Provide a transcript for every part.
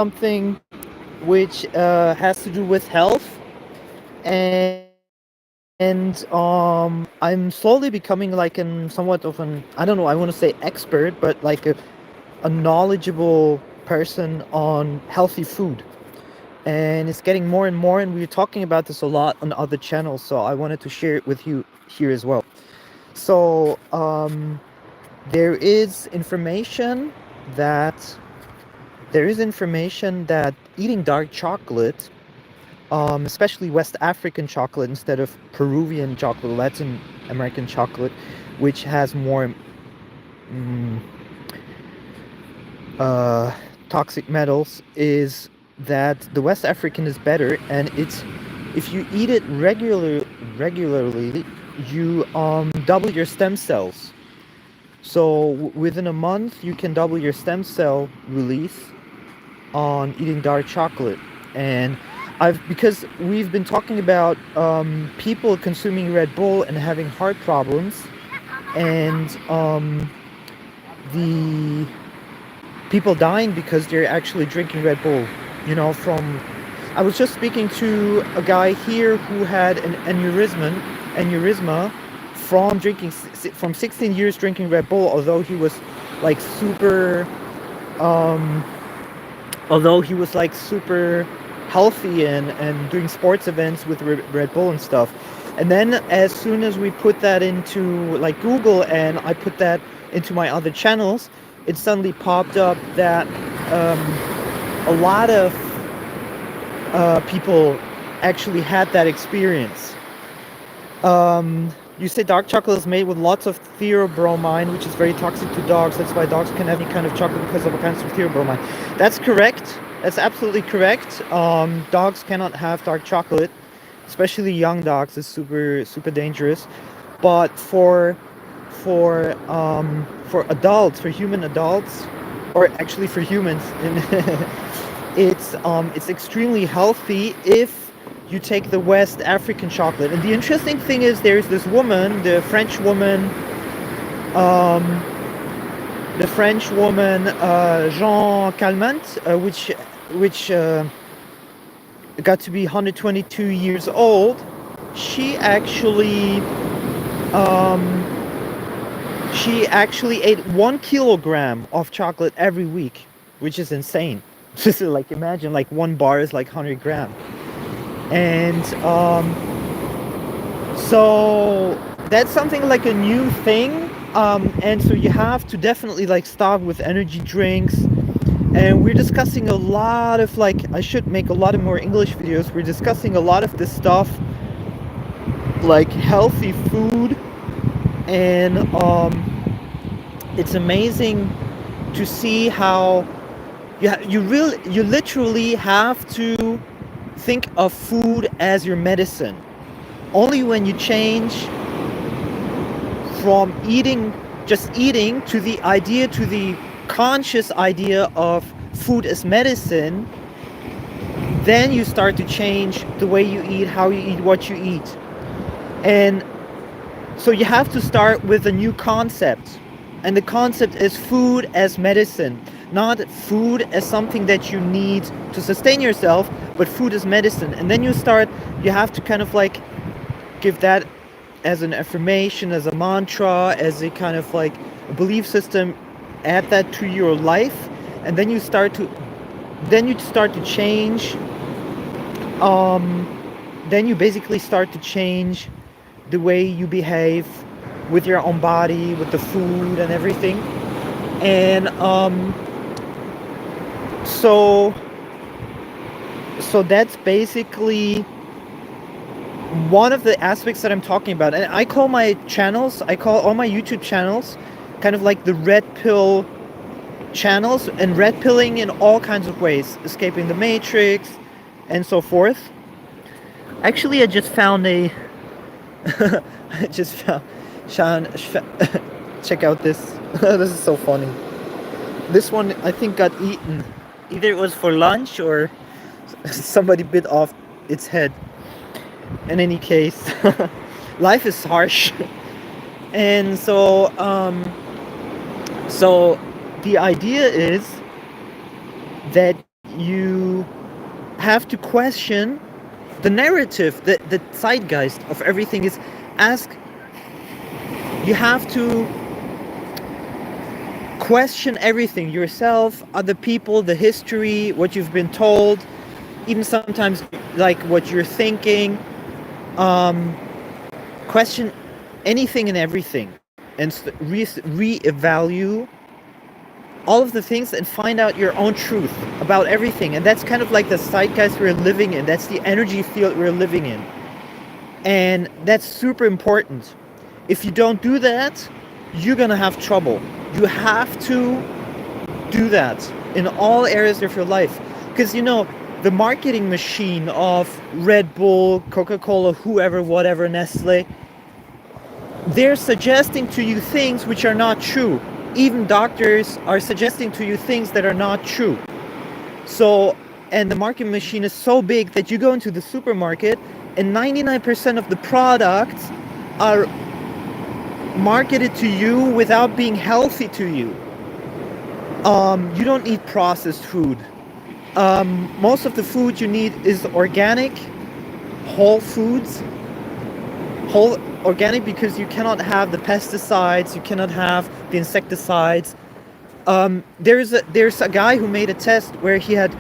something which has to do with health, and I'm slowly becoming like somewhat of an, I don't know, I want to say expert, but like a knowledgeable person on healthy food. And it's getting more and more, and we're talking about this a lot on other channels, so I wanted to share it with you here as well. So there is information that eating dark chocolate, especially West African chocolate instead of Peruvian chocolate, Latin American chocolate, which has more mm, uh, toxic metals, is that the West African is better, and it's, if you eat it regularly, you double your stem cells. So within a month, you can double your stem cell release on eating dark chocolate. And because we've been talking about people consuming Red Bull and having heart problems, and the people dying because they're actually drinking Red Bull. From, I was just speaking to a guy here who had an aneurysma from drinking, from 16 years drinking Red Bull, like super um super healthy and doing sports events with Red Bull and stuff. And then as soon as we put that into like Google, and I put that into my other channels, it suddenly popped up that a lot of people actually had that experience. You say dark chocolate is made with lots of theobromine, which is very toxic to dogs. That's why dogs can have any kind of chocolate because of a kind of theobromine. That's correct. That's absolutely correct. Dogs cannot have dark chocolate, especially young dogs. It's super super dangerous. But for adults, for human adults, or actually for humans, it's extremely healthy if you take the West African chocolate. And the interesting thing is, there's this woman, um, Jean Calment, which got to be 122 years old. She actually ate 1 kilogram of chocolate every week, which is insane. Just like imagine, like one bar is like 100 grams. And so that's something like a new thing. And so you have to definitely like start with energy drinks. And we're discussing a lot of, like, I should make a lot of more English videos. We're discussing a lot of this stuff, like healthy food. And it's amazing to see how you literally have to think of food as your medicine. Only when you change from just eating, to the conscious idea of food as medicine, then you start to change the way you eat, how you eat, what you eat. And so you have to start with a new concept. And the concept is food as medicine. Not food as something that you need to sustain yourself, but food as medicine. And then you have to kind of like give that as an affirmation, as a mantra, as a kind of like a belief system. Add that to your life. And then you start to change. Then you basically start to change the way you behave with your own body, with the food and everything. And so that's basically one of the aspects that I'm talking about. And I call all my YouTube channels kind of like the red pill channels, and red pilling in all kinds of ways, escaping the matrix and so forth. Actually, I just found I just found check out this. This is so funny. This one, I think, got eaten. Either it was for lunch or somebody bit off its head. In any case, life is harsh. And so the idea is that you have to question the narrative, the zeitgeist of everything. Is ask You have to question everything, yourself, other people, the history, what you've been told, even sometimes like what you're thinking. Question anything and everything, and re-evaluate all of the things and find out your own truth about everything. And that's kind of like the zeitgeist we're living in. That's the energy field we're living in. And that's super important. If you don't do that, you're gonna have trouble. You have to do that in all areas of your life. Because, you know, the marketing machine of Red Bull, Coca-Cola, whoever, whatever, Nestle, they're suggesting to you things which are not true. Even doctors are suggesting to you things that are not true. So, and the marketing machine is so big that you go into the supermarket and 99% of the products are marketed to you without being healthy to you. You don't need processed food. Most of the food you need is organic, whole foods, whole organic, because you cannot have the pesticides, you cannot have the insecticides. There's a guy who made a test where he had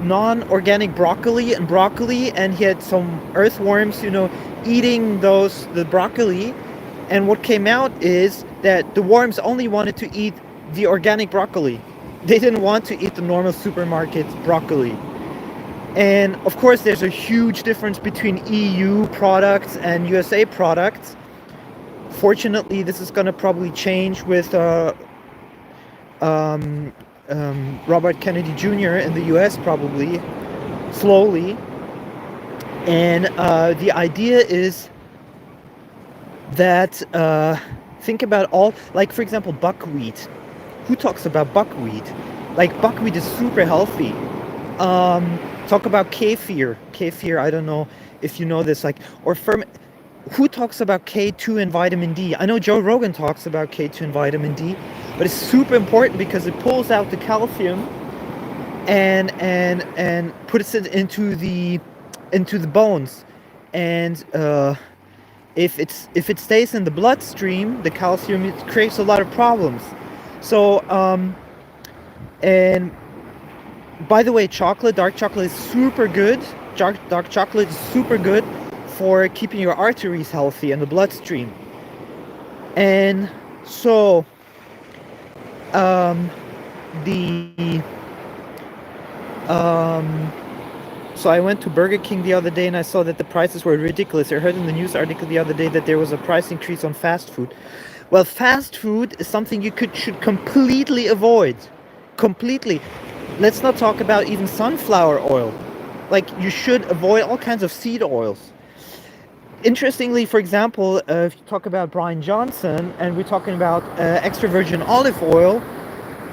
non-organic broccoli, and he had some earthworms, you know, eating the broccoli, and what came out is that the worms only wanted to eat the organic broccoli. They didn't want to eat the normal supermarket broccoli. And of course there's a huge difference between EU products and USA products. Fortunately, this is going to probably change with Robert Kennedy Jr. in the US, probably slowly. And the idea is that think about all, like for example, buckwheat. Who talks about buckwheat? Like, buckwheat is super healthy. Talk about kefir. Kefir, I don't know if you know this, like, or who talks about K2 and vitamin D? I know Joe Rogan talks about K2 and vitamin D, but it's super important because it pulls out the calcium and puts it into the bones. And if it stays in the bloodstream, the calcium, it creates a lot of problems. So and by the way, dark chocolate is super good. Dark chocolate is super good for keeping your arteries healthy and the bloodstream. And so so I went to Burger King the other day and I saw that the prices were ridiculous. I heard in the news article the other day that there was a price increase on fast food. Well, fast food is something you should completely avoid. Completely. Let's not talk about even sunflower oil. Like, you should avoid all kinds of seed oils. Interestingly, for example, if you talk about Brian Johnson and we're talking about extra virgin olive oil,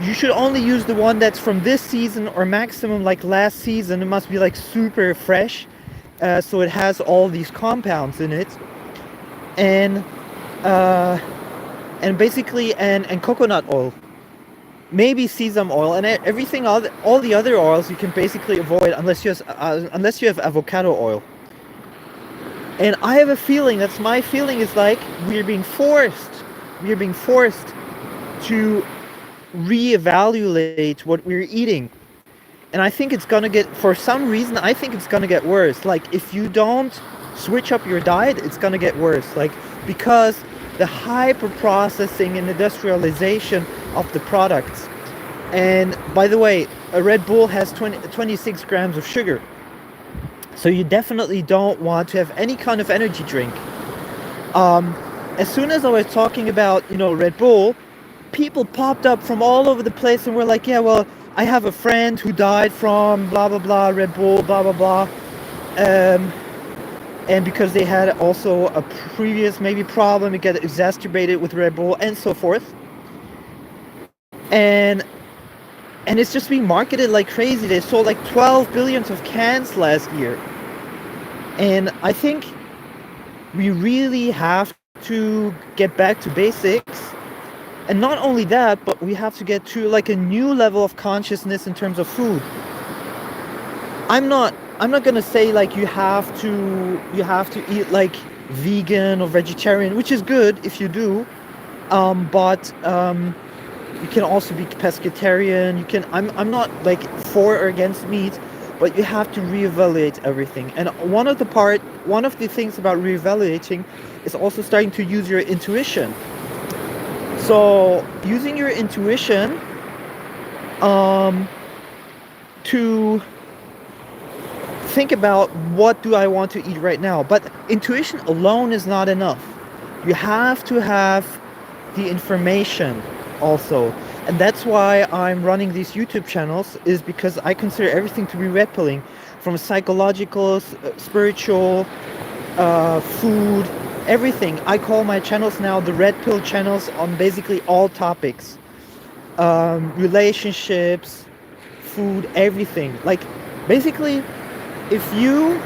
you should only use the one that's from this season, or maximum like last season. It must be like super fresh, so it has all these compounds in it. And basically, and coconut oil, maybe sesame oil, and everything, all the other oils you can basically avoid unless you have avocado oil. And I have a feeling, that's my feeling, is like we're being forced to reevaluate what we're eating. And I think it's gonna get, for some reason, I think it's gonna get worse. Like, if you don't switch up your diet, it's gonna get worse. Like, because the hyper processing and industrialization of the products. And by the way, a Red Bull has 26 grams of sugar. So you definitely don't want to have any kind of energy drink. As soon as I was talking about, Red Bull, people popped up from all over the place and were like, yeah, well, I have a friend who died from blah, blah, blah, Red Bull, blah, blah, blah. And because they had also a previous maybe problem, it got exacerbated with Red Bull and so forth. And it's just being marketed like crazy. They sold like 12 billion of cans last year. And I think we really have to get back to basics. And not only that, but we have to get to like a new level of consciousness in terms of food. I'm not gonna say like you have to eat like vegan or vegetarian, which is good if you do. But you can also be pescatarian. You can. I'm not like for or against meat, but you have to reevaluate everything. And one of the things about reevaluating is also starting to use your intuition. So using your intuition um, to think about what do I want to eat right now. But intuition alone is not enough. You have to have the information also. And that's why I'm running these YouTube channels, is because I consider everything to be red pilling, from psychological, spiritual, food, everything. I call my channels now the red pill channels on basically all topics. Relationships, food, everything. Like basically if you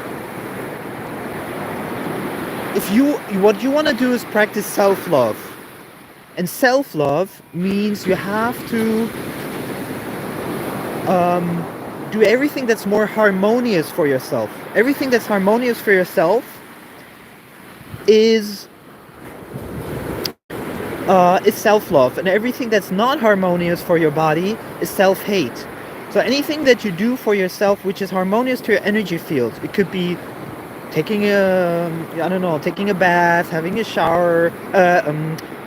what you want to do is practice self-love. And self-love means you have to do everything that's more harmonious for yourself. Everything that's harmonious for yourself is self-love, and everything that's not harmonious for your body is self-hate. So anything that you do for yourself which is harmonious to your energy field, it could be taking taking a bath, having a shower,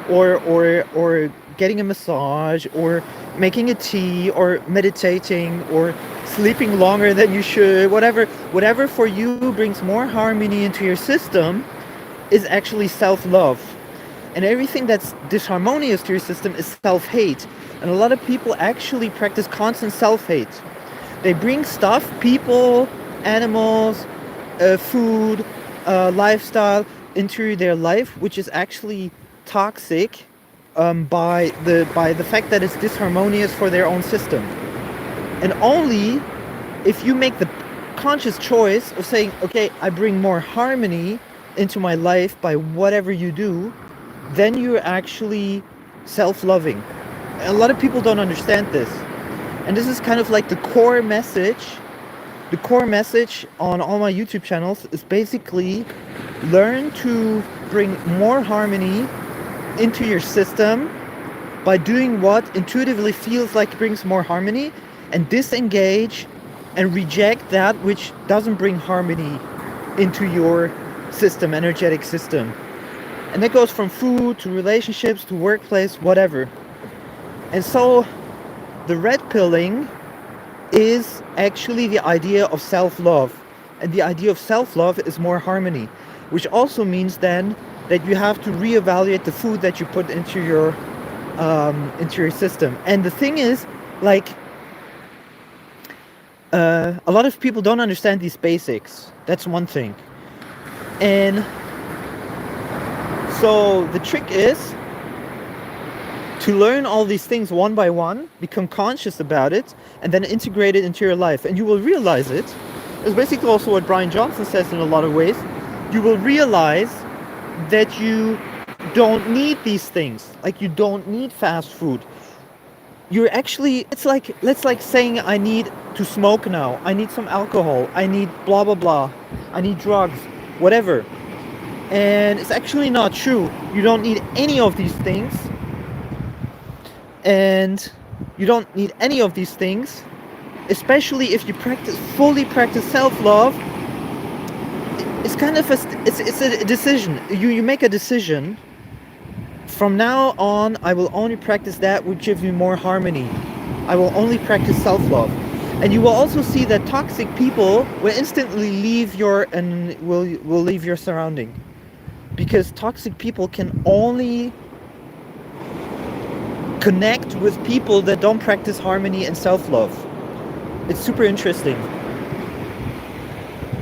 or getting a massage, or making a tea, or meditating, or sleeping longer than you should, whatever for you brings more harmony into your system is actually self-love. And everything that's disharmonious to your system is self-hate. And a lot of people actually practice constant self-hate. They bring stuff, people, animals, food, lifestyle into their life, which is actually toxic by the fact that it's disharmonious for their own system. And only if you make the conscious choice of saying, okay, I bring more harmony into my life by whatever you do, then you're actually self-loving. A lot of people don't understand this. And this is kind of like the core message. The core message on all my YouTube channels is basically learn to bring more harmony into your system by doing what intuitively feels like brings more harmony, and disengage and reject that which doesn't bring harmony into your system, energetic system. And that goes from food to relationships to workplace, whatever. And so the red pilling is actually the idea of self-love. And the idea of self-love is more harmony, which also means then that you have to reevaluate the food that you put into your system. And the thing is, like, a lot of people don't understand these basics. That's one thing. And so the trick is to learn all these things one by one, become conscious about it, and then integrate it into your life. And you will realize it. It's basically also what Brian Johnson says in a lot of ways. You will realize that you don't need these things. Like, you don't need fast food. You're actually, it's like saying I need to smoke now. I need some alcohol. I need blah, blah, blah. I need drugs, whatever. And it's actually not true. You don't need any of these things. And you don't need any of these things, especially if you fully practice self-love. It's kind of it's a decision. You make a decision. From now on, I will only practice that which gives me more harmony. I will only practice self-love. And you will also see that toxic people will instantly leave will leave your surrounding. Because toxic people can only connect with people that don't practice harmony and self-love. It's super interesting.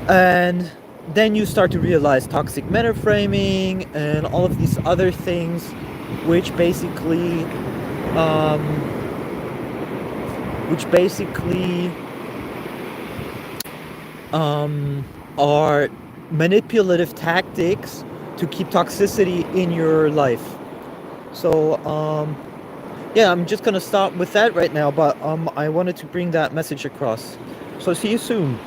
And then you start to realize toxic meta framing and all of these other things which basically are manipulative tactics to keep toxicity in your life. So yeah, I'm just gonna stop with that right now, but I wanted to bring that message across. So see you soon.